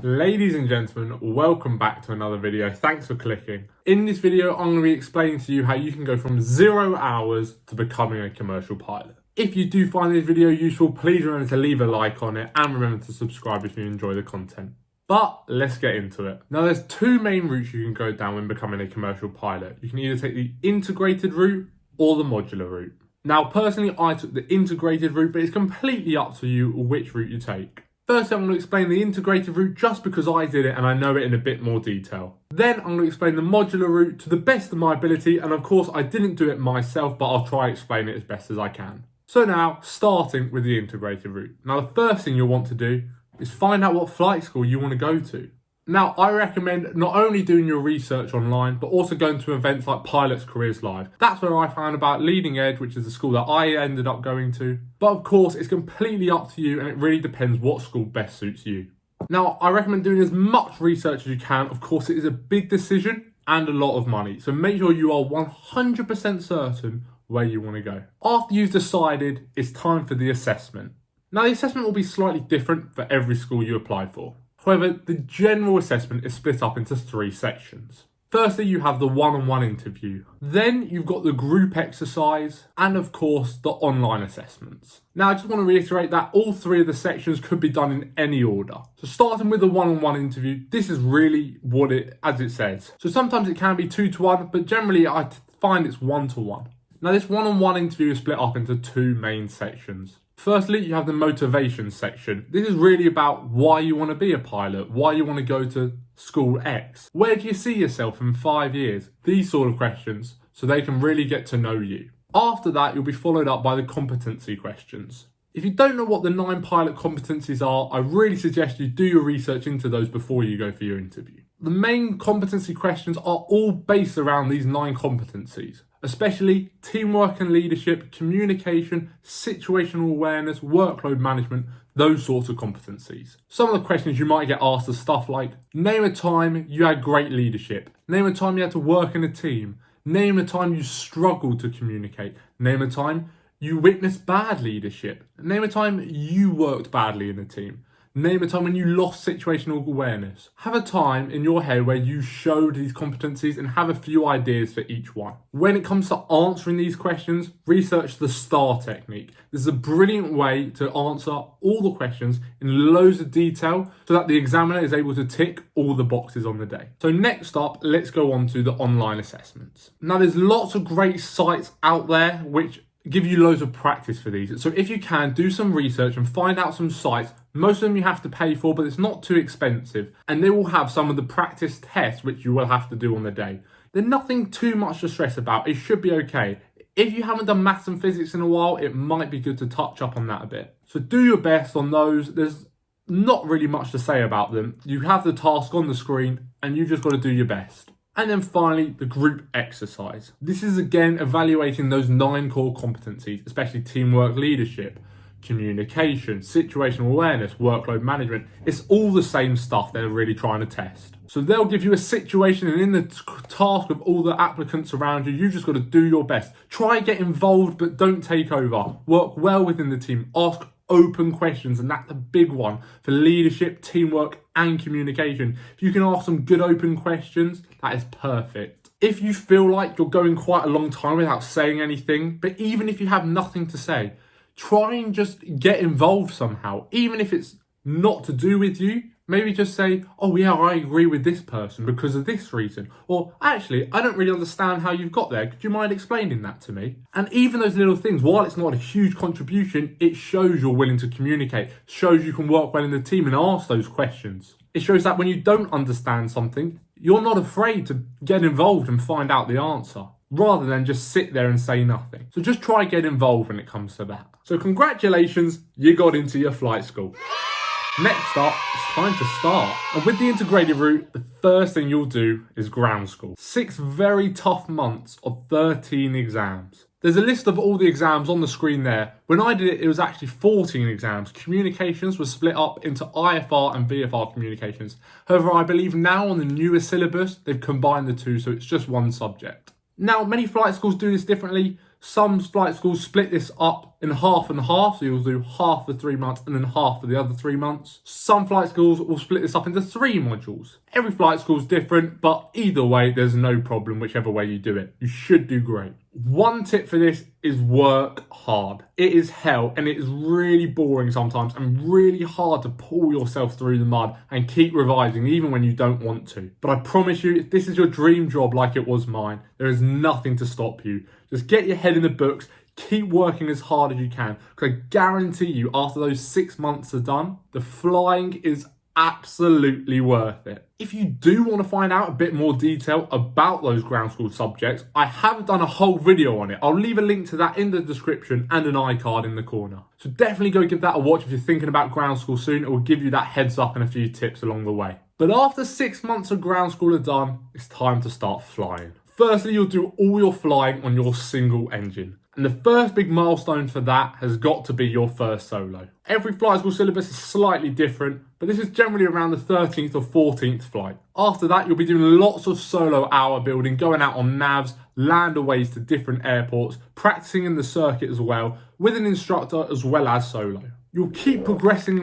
Ladies and gentlemen, welcome back to another video. Thanks for clicking. In this video, I'm going to be explaining to you how you can go from 0 hours to becoming a commercial pilot. If you do find this video useful, please remember to leave a like on it and remember to subscribe if you enjoy the content. But let's get into it. Now, there's two main routes you can go down when becoming a commercial pilot. You can either take the integrated route or the modular route. Now, personally, I took the integrated route, but it's completely up to you which route you take. First, I'm going to explain the integrated route just because I did it and I know it in a bit more detail. Then I'm going to explain the modular route to the best of my ability, and of course I didn't do it myself, but I'll try to explain it as best as I can. So now, starting with the integrated route. Now, the first thing you'll want to do is find out what flight school you want to go to. Now, I recommend not only doing your research online, but also going to events like Pilots Careers Live. That's where I found about Leading Edge, which is the school that I ended up going to. But of course, it's completely up to you and it really depends what school best suits you. Now, I recommend doing as much research as you can. Of course, it is a big decision and a lot of money. So make sure you are 100% certain where you want to go. After you've decided, it's time for the assessment. Now, the assessment will be slightly different for every school you apply for. However, the general assessment is split up into 3 sections. Firstly, you have the one-on-one interview. Then you've got the group exercise and of course the online assessments. Now, I just want to reiterate that all 3 of the sections could be done in any order. So starting with the one-on-one interview, this is really what as it says. So sometimes it can be 2-to-1, but generally I find it's 1-to-1. Now, this one-on-one interview is split up into 2 main sections. Firstly, you have the motivation section. This is really about why you want to be a pilot, why you want to go to school X. Where do you see yourself in 5 years? These sort of questions, so they can really get to know you. After that, you'll be followed up by the competency questions. If you don't know what the 9 pilot competencies are, I really suggest you do your research into those before you go for your interview. The main competency questions are all based around these 9 competencies, especially teamwork and leadership, communication, situational awareness, workload management, those sorts of competencies. Some of the questions you might get asked are stuff like, name a time you had great leadership, name a time you had to work in a team, name a time you struggled to communicate, name a time you witnessed bad leadership, name a time you worked badly in a team. Name a time when you lost situational awareness. Have a time in your head where you showed these competencies and have a few ideas for each one. When it comes to answering these questions, research the STAR technique. This is a brilliant way to answer all the questions in loads of detail so that the examiner is able to tick all the boxes on the day. So next up, let's go on to the online assessments. Now, there's lots of great sites out there which give you loads of practice for these. So if you can, do some research and find out some sites. Most of them you have to pay for, but it's not too expensive. And they will have some of the practice tests which you will have to do on the day. They're nothing too much to stress about. It should be okay. If you haven't done maths and physics in a while, it might be good to touch up on that a bit. So do your best on those. There's not really much to say about them. You have the task on the screen and you just got to do your best. And then finally, the group exercise. This is again evaluating those 9 core competencies, especially teamwork, leadership, communication, situational awareness, workload management. It's all the same stuff they're really trying to test. So they'll give you a situation, and in the task of all the applicants around you, you've just got to do your best. Try and get involved, but don't take over. Work well within the team. Ask open questions, and that's a big one for leadership, teamwork and communication. If you can ask some good open questions, that is perfect. If you feel like you're going quite a long time without saying anything, but even if you have nothing to say, try and just get involved somehow. Even if it's not to do with you, maybe just say, oh yeah, I agree with this person because of this reason. Or actually, I don't really understand how you've got there. Could you mind explaining that to me? And even those little things, while it's not a huge contribution, it shows you're willing to communicate, shows you can work well in the team and ask those questions. It shows that when you don't understand something, you're not afraid to get involved and find out the answer, rather than just sit there and say nothing. So just try get involved when it comes to that. So congratulations, you got into your flight school. Next up, it's time to start. And with the integrated route, the first thing you'll do is ground school. 6 very tough months of 13 exams. There's a list of all the exams on the screen there. When I did it, it was actually 14 exams. Communications was split up into IFR and VFR communications. However, I believe now on the newer syllabus, they've combined the 2, so it's just 1 subject. Now, many flight schools do this differently. Some flight schools split this up in half and half, so you'll do half for 3 months and then half for the other 3 months. Some flight schools will split this up into 3 modules. Every flight school is different, but either way, there's no problem whichever way you do it. You should do great. One tip for this is work hard. It is hell and it is really boring sometimes and really hard to pull yourself through the mud and keep revising even when you don't want to. But I promise you, if this is your dream job like it was mine, there is nothing to stop you. Just get your head in the books. Keep working as hard as you can, because I guarantee you after those 6 months are done, the flying is absolutely worth it. If you do want to find out a bit more detail about those ground school subjects, I have done a whole video on it. I'll leave a link to that in the description and an iCard in the corner. So definitely go give that a watch if you're thinking about ground school soon. It will give you that heads up and a few tips along the way. But after 6 months of ground school are done, it's time to start flying. Firstly, you'll do all your flying on your single engine. And the first big milestone for that has got to be your first solo. Every flight school syllabus is slightly different, but this is generally around the 13th or 14th flight. After that, you'll be doing lots of solo hour building, going out on navs, landaways to different airports, practicing in the circuit as well, with an instructor as well as solo. You'll keep progressing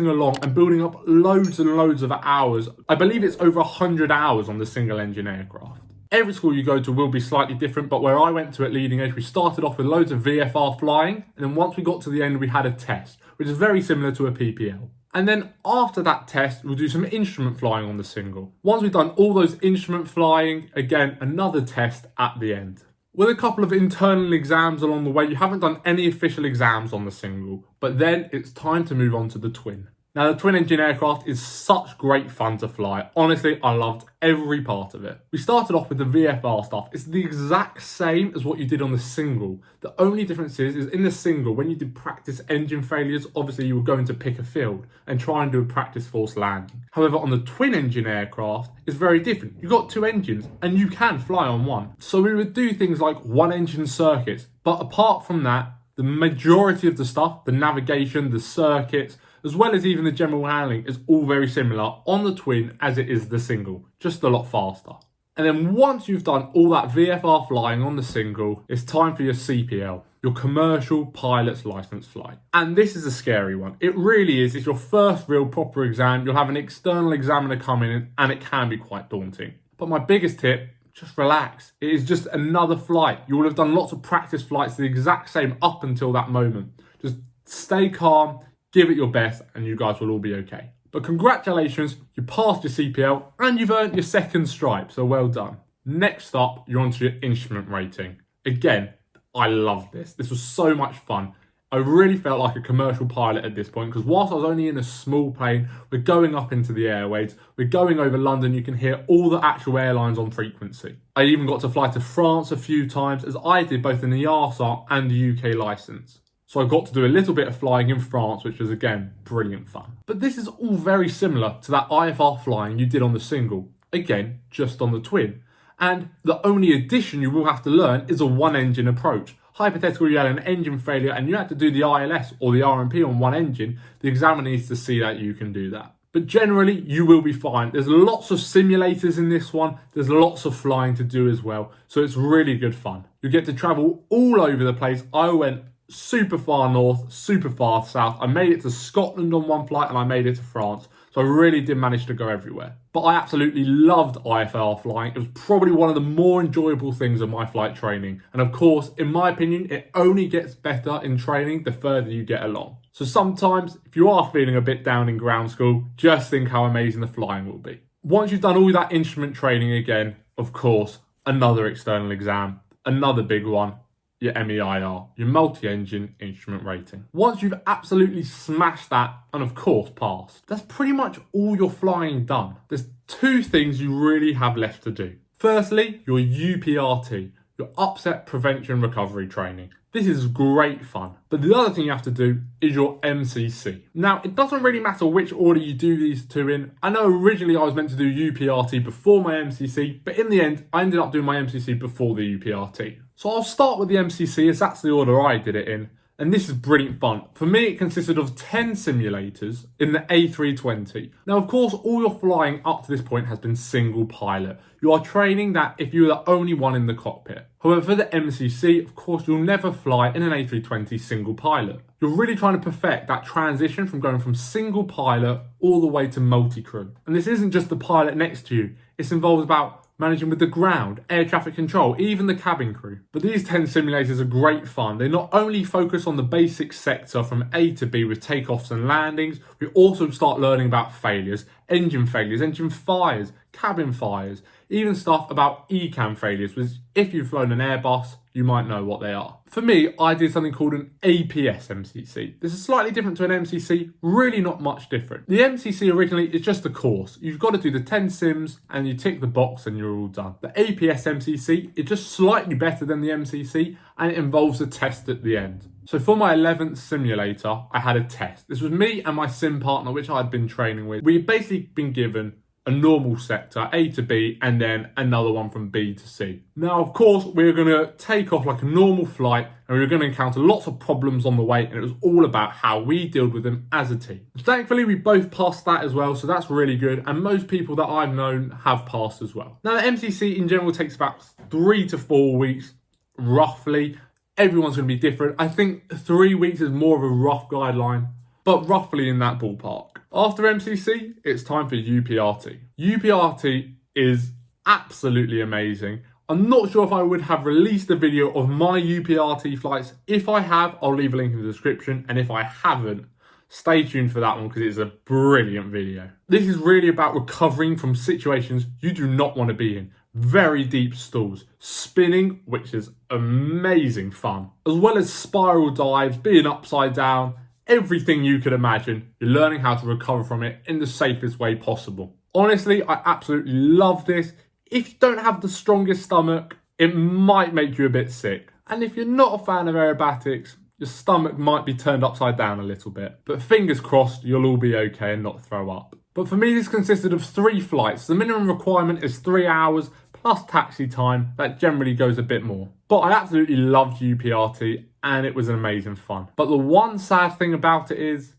along and building up loads and loads of hours. I believe it's over 100 hours on the single engine aircraft. Every school you go to will be slightly different, but where I went to at Leading Edge, we started off with loads of VFR flying, and then once we got to the end, we had a test, which is very similar to a PPL. And then after that test, we'll do some instrument flying on the single. Once we've done all those instrument flying, again, another test at the end. With a couple of internal exams along the way, you haven't done any official exams on the single, but then it's time to move on to the twin. Now, the twin engine aircraft is such great fun to fly. Honestly, I loved every part of it. We started off with the VFR stuff. It's the exact same as what you did on the single. The only difference is in the single, when you did practice engine failures, obviously you were going to pick a field and try and do a practice forced landing. However, on the twin engine aircraft, it's very different. You've got 2 engines and you can fly on one. So we would do things like 1 engine circuits. But apart from that, the majority of the stuff, the navigation, the circuits, as well as even the general handling, is all very similar on the twin as it is the single, just a lot faster. And then once you've done all that VFR flying on the single, it's time for your CPL, your commercial pilot's license flight. And this is a scary one. It really is. It's your first real proper exam. You'll have an external examiner come in and it can be quite daunting. But my biggest tip, just relax. It is just another flight. You will have done lots of practice flights the exact same up until that moment. Just stay calm, give it your best, and you guys will all be okay. But congratulations, you passed your CPL and you've earned your 2nd stripe, so well done. Next up, you're onto your instrument rating. Again, I loved this. This was so much fun. I really felt like a commercial pilot at this point, because whilst I was only in a small plane, we're going up into the airways, we're going over London, you can hear all the actual airlines on frequency. I even got to fly to France a few times, as I did both in the EASA and the UK licence. So I got to do a little bit of flying in France, which was again, brilliant fun. But this is all very similar to that IFR flying you did on the single. Again, just on the twin. And the only addition you will have to learn is a 1 engine approach. Hypothetically, you had an engine failure and you had to do the ILS or the RMP on 1 engine, the examiner needs to see that you can do that. But generally, you will be fine. There's lots of simulators in this one. There's lots of flying to do as well. So it's really good fun. You get to travel all over the place. I went super far north, super far south. I made it to Scotland on one flight and I made it to France. So I really did manage to go everywhere. But I absolutely loved IFR flying. It was probably one of the more enjoyable things of my flight training. And of course, in my opinion, it only gets better in training the further you get along. So sometimes, if you are feeling a bit down in ground school, just think how amazing the flying will be. Once you've done all that instrument training again, of course, another external exam, another big one, your MEIR, your multi-engine instrument rating. Once you've absolutely smashed that and of course passed, that's pretty much all your flying done. There's 2 things you really have left to do. Firstly, your UPRT, your upset prevention recovery training. This is great fun. But the other thing you have to do is your MCC. Now, it doesn't really matter which order you do these 2 in. I know originally I was meant to do UPRT before my MCC, but in the end, I ended up doing my MCC before the UPRT. So I'll start with the MCC as that's the order I did it in. And this is brilliant fun. For me, it consisted of 10 simulators in the A320. Now, of course, all your flying up to this point has been single pilot. You are training that if you're the only one in the cockpit. However, for the MCC, of course, you'll never fly in an A320 single pilot. You're really trying to perfect that transition from going from single pilot all the way to multi-crew. And this isn't just the pilot next to you. It involves about managing with the ground, air traffic control, even the cabin crew. But these 10 simulators are great fun. They not only focus on the basic sector from A to B with takeoffs and landings, we also start learning about failures, engine fires, cabin fires, even stuff about ECAM failures, which if you've flown an Airbus, you might know what they are. For me, I did something called an APS MCC. This is slightly different to an MCC, really not much different. The MCC originally is just a course. You've got to do the 10 sims and you tick the box and you're all done. The APS MCC is just slightly better than the MCC and it involves a test at the end. So for my 11th simulator, I had a test. This was me and my sim partner, which I had been training with. We'd basically been given a normal sector, A to B, and then another one from B to C. Now, of course, we were going to take off like a normal flight and we were going to encounter lots of problems on the way, and it was all about how we dealt with them as a team. Thankfully, we both passed that as well, so that's really good, and most people that I've known have passed as well. Now, the MCC in general takes about 3 to 4 weeks, roughly. Everyone's going to be different. I think 3 weeks is more of a rough guideline, but roughly in that ballpark. After MCC, it's time for UPRT. UPRT is absolutely amazing. I'm not sure if I would have released a video of my UPRT flights. If I have, I'll leave a link in the description. And if I haven't, stay tuned for that one because it's a brilliant video. This is really about recovering from situations you do not want to be in. Very deep stalls, spinning, which is amazing fun, as well as spiral dives, being upside down, everything you could imagine. You're learning how to recover from it in the safest way possible. Honestly, I absolutely love this. If you don't have the strongest stomach, it might make you a bit sick. And if you're not a fan of aerobatics, your stomach might be turned upside down a little bit. But fingers crossed, you'll all be okay and not throw up. But for me, this consisted of 3 flights. The minimum requirement is 3 hours plus taxi time. That generally goes a bit more. But I absolutely loved UPRT and it was an amazing fun. But the one sad thing about it is,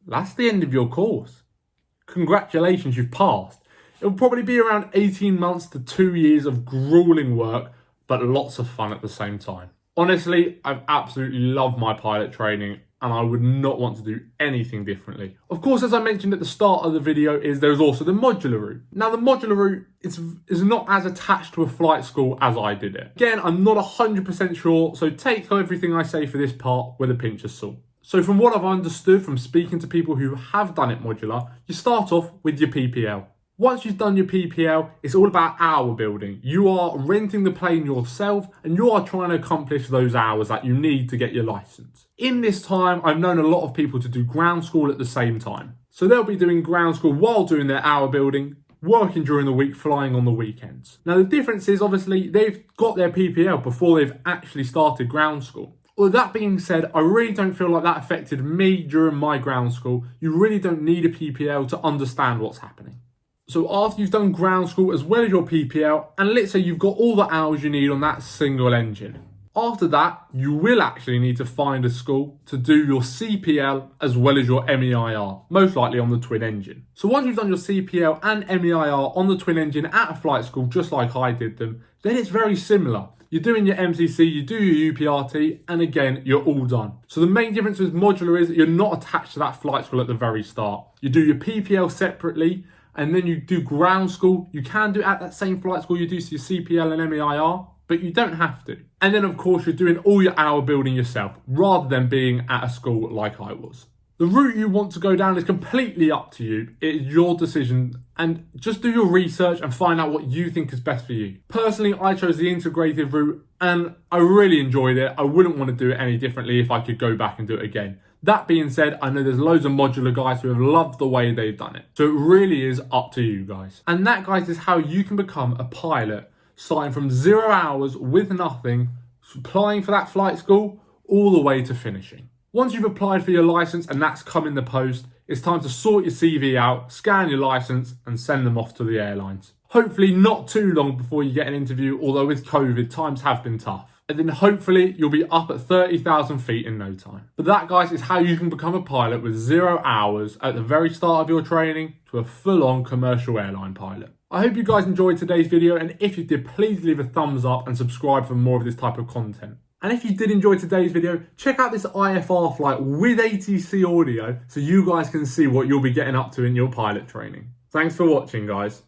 that's the end of your course. Congratulations, you've passed. It will probably be around 18 months to 2 years of grueling work, but lots of fun at the same time. Honestly, I've absolutely loved my pilot training and I would not want to do anything differently. Of course, as I mentioned at the start of the video, there's also the modular route. Now, the modular route is not as attached to a flight school as I did it. Again, I'm not 100% sure, so take everything I say for this part with a pinch of salt. So from what I've understood from speaking to people who have done it modular, you start off with your PPL. Once you've done your PPL, it's all about hour building. You are renting the plane yourself and you are trying to accomplish those hours that you need to get your license. In this time, I've known a lot of people to do ground school at the same time. So they'll be doing ground school while doing their hour building, working during the week, flying on the weekends. Now the difference is obviously they've got their PPL before they've actually started ground school. Well, that being said, I really don't feel like that affected me during my ground school. You really don't need a PPL to understand what's happening. So after you've done ground school as well as your PPL, and let's say you've got all the hours you need on that single engine. After that, you will actually need to find a school to do your CPL as well as your MEIR, most likely on the twin engine. So once you've done your CPL and MEIR on the twin engine at a flight school, just like I did them, then it's very similar. You're doing your MCC, you do your UPRT, and again, you're all done. So the main difference with modular is that you're not attached to that flight school at the very start. You do your PPL separately, and then you do ground school. You can do it at that same flight school you do your CPL and MEIR, but you don't have to. And then of course you're doing all your hour building yourself, rather than being at a school like I was. The route you want to go down is completely up to you. It's your decision, and just do your research and find out what you think is best for you. Personally, I chose the integrated route and I really enjoyed it. I wouldn't want to do it any differently if I could go back and do it again. That being said, I know there's loads of modular guys who have loved the way they've done it. So it really is up to you guys. And that, guys, is how you can become a pilot, starting from 0 hours with nothing, applying for that flight school, all the way to finishing. Once you've applied for your license and that's come in the post, it's time to sort your CV out, scan your license and send them off to the airlines. Hopefully not too long before you get an interview, although with COVID, times have been tough. and then hopefully you'll be up at 30,000 feet in no time. But that, guys, is how you can become a pilot with 0 hours at the very start of your training to a full-on commercial airline pilot. I hope you guys enjoyed today's video, and if you did, please leave a thumbs up and subscribe for more of this type of content. And if you did enjoy today's video, check out this IFR flight with ATC audio so you guys can see what you'll be getting up to in your pilot training. Thanks for watching, guys.